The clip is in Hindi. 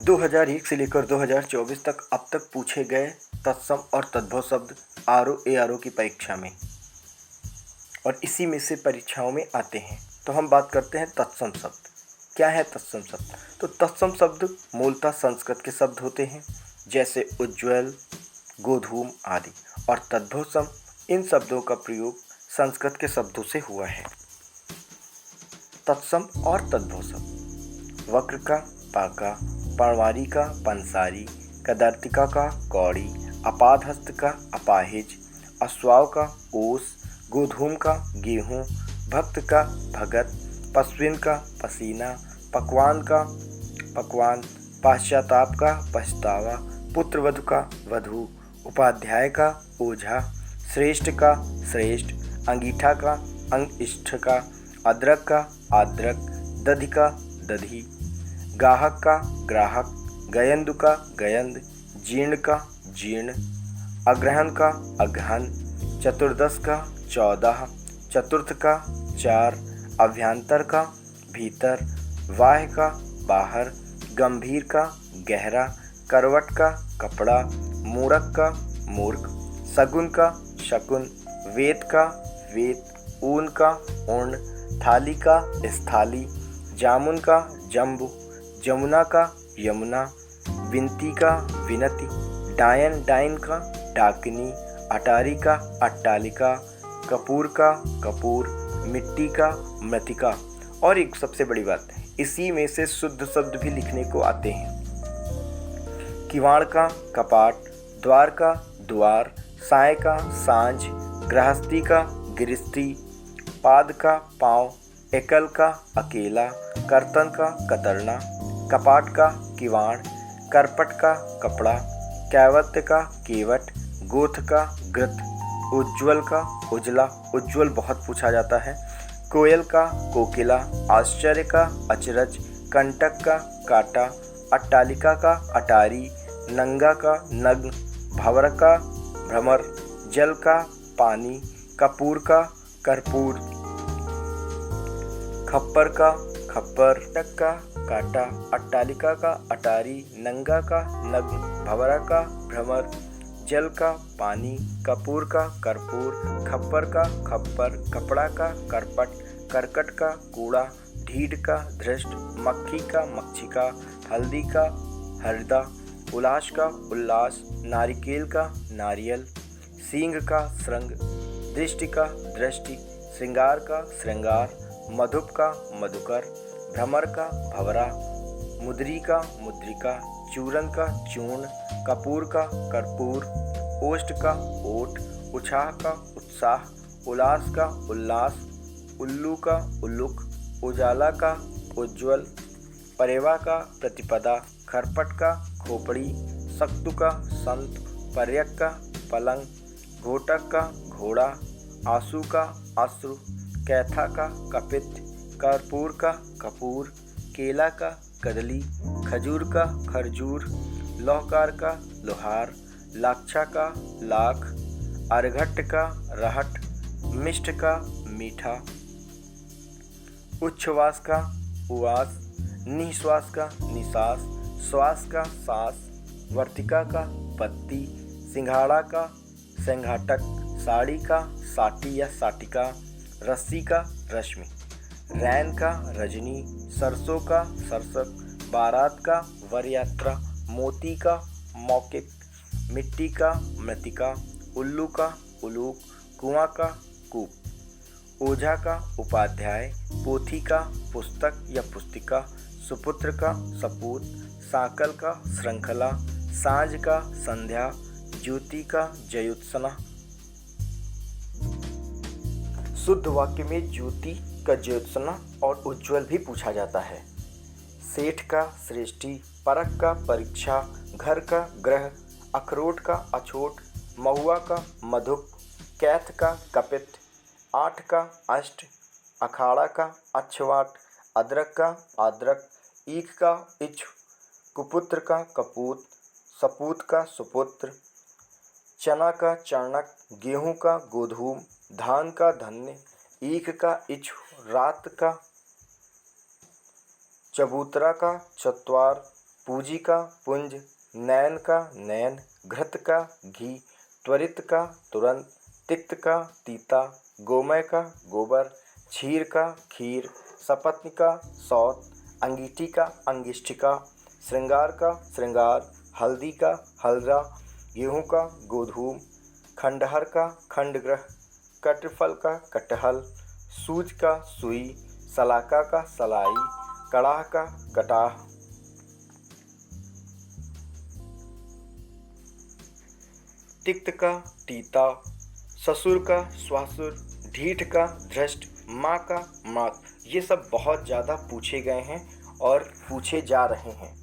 2001 से लेकर 2024 तक अब तक पूछे गए तत्सम और तद्भव शब्द आरओ की परीक्षा में, और इसी में से परीक्षाओं में आते हैं। तो हम बात करते हैं तत्सम शब्द। क्या है तत्सम शब्द? तो तत्सम शब्द मूलतः संस्कृत के शब्द होते हैं, जैसे उज्ज्वल, गोधूम आदि, और तद्भव सम इन शब्दों का प्रयोग संस्कृत के शब्दों से हुआ है। तत्सम और तद्भव शब्द: वक्र का पाका, पणवारी का पंसारी, कदर्तिका का कौड़ी, अपादहस्त का अपाहिज, अश्वाव का ओस, गोधूम का गेहूँ, भक्त का भगत, पशुविन का पसीना, पकवान का पकवान, पाश्चाताप का पछतावा, पुत्रवधु का वधू, उपाध्याय का ओझा, श्रेष्ठ का श्रेष्ठ, अंगीठा का अंगिष्ठ का, अदरक का आद्रक, दधि का दधी, गाहक का ग्राहक, गयंदु का गयंद, जीर्ण का जीर्ण, अग्रहण का अगहन, चतुर्दश का 14, चतुर्थ का 4, अभ्यंतर का भीतर, बाह्य का बाहर, गंभीर का गहरा, करवट का कपड़ा, मूरख का मूर्ख, सगुन का शकुन, वेद का वेद, ऊन का ऊर्ण, थाली का स्थाली, जामुन का जम्बू, जमुना का यमुना, विनती का विनती, डायन डाइन का डाकिनी, अटारी का अट्टालिका, कपूर का कपूर, मिट्टी का मृतिका। और एक सबसे बड़ी बात है, इसी में से शुद्ध शब्द भी लिखने को आते हैं। किवाड़ का कपाट, द्वार का द्वार, साय का सांझ, गृहस्थी का गृहस्थी, पाद का पाँव, एकल का अकेला, कर्तन का कतरना, कपाट का किवाड़, करपट का कपड़ा, कैवत्य का केवट, गोथ का ग्रत, उज्ज्वल का उजला, उज्ज्वल बहुत पूछा जाता है, कोयल का कोकिला, आश्चर्य का अचरज, कंटक का काटा, अट्टालिका का अटारी, नंगा का नग्न, भंवर का भ्रमर, जल का पानी, कपूर का कर्पूर, खप्पर का खप्पर, टक का काटा, अट्टालिका का अटारी, नंगा का नग्न, भंवरा का भ्रमर, जल का पानी, कपूर का कर्पूर, खप्पर का खप्पर, कपड़ा का करपट, करकट का कूड़ा, ढीठ का धृष्ट, मक्खी का मक्षिका, हल्दी का हरदा, उलास का उल्लास, नारिकेल का नारियल, सींग का श्रृंग, दृष्टि का दृष्टि, श्रृंगार का श्रृंगार, मधुप का मधुकर, भ्रमर का भंवरा, मुद्री का मुद्रिका, चूरन का चूर्ण, कपूर का कर्पूर, ओष्ठ का ओट, उत्साह का उत्साह, उल्लास का उल्लास, उल्लू का उल्लुक, उजाला का उज्ज्वल, परेवा का प्रतिपदा, खरपट का खोपड़ी, सक्तु का संत, पर्यक का पलंग, घोटक का घोड़ा, आंसू का अश्रु, कैथा का कपित, कर्पूर का कपूर, केला का कदली, खजूर का खरजूर, लौहकार का लोहार, लाक्षा का लाख, अरघट का रहट, मिष्ट का मीठा, उच्छ्वास का उवास, निश्वास का निश्वास, श्वास का सांस, वर्तिका का पत्ती, सिंघाड़ा का सिंघाटक, साड़ी का साटी या साटिका, रस्सी का रश्मि, रैन का रजनी, सरसों का सरसक, बारात का वरयात्रा, मोती का मौकिक, मिट्टी का मृतिका, उल्लू का उलूक, कुआं का कूप, ओझा का उपाध्याय, पोथी का पुस्तक या पुस्तिका, सुपुत्र का सपूत, साकल का श्रृंखला, साँझ का संध्या, ज्योति का जयोत्सना। शुद्ध वाक्य में ज्योति का ज्योत्सना और उज्ज्वल भी पूछा जाता है। सेठ का श्रेष्ठी, परख का परीक्षा, घर का ग्रह, अखरोट का अछोट, महुआ का मधुप, कैथ का कपित, आठ का अष्ट, अखाड़ा का अक्षवाट, अदरक का आद्रक, ईख का इच्छ, कुपुत्र का कपूत, सपूत का सुपुत्र, चना का चाणक, गेहूं का गोधूम, धान का धन्य, ईख का इच्छ, रात का चबूतरा का चत्वार, पूजी का पुंज, नयन का नयन, घृत का घी, त्वरित का तुरंत, तिक्त का तीता, गोमय का गोबर, क्षीर का खीर, सपत्न का सौत, अंगीठी का अंगिष्ठिका, श्रृंगार का श्रृंगार, हल्दी का हल्दा, गेहूँ का गोधूम, खंडहर का खंडग्रह, कटफल का कटहल, सूज का सुई, सलाका का सलाई, कड़ाह का कटाह, तिक्त का तीता, ससुर का स्वासुर, ढीठ का धृष्ट, माँ का मात। ये सब बहुत ज़्यादा पूछे गए हैं और पूछे जा रहे हैं।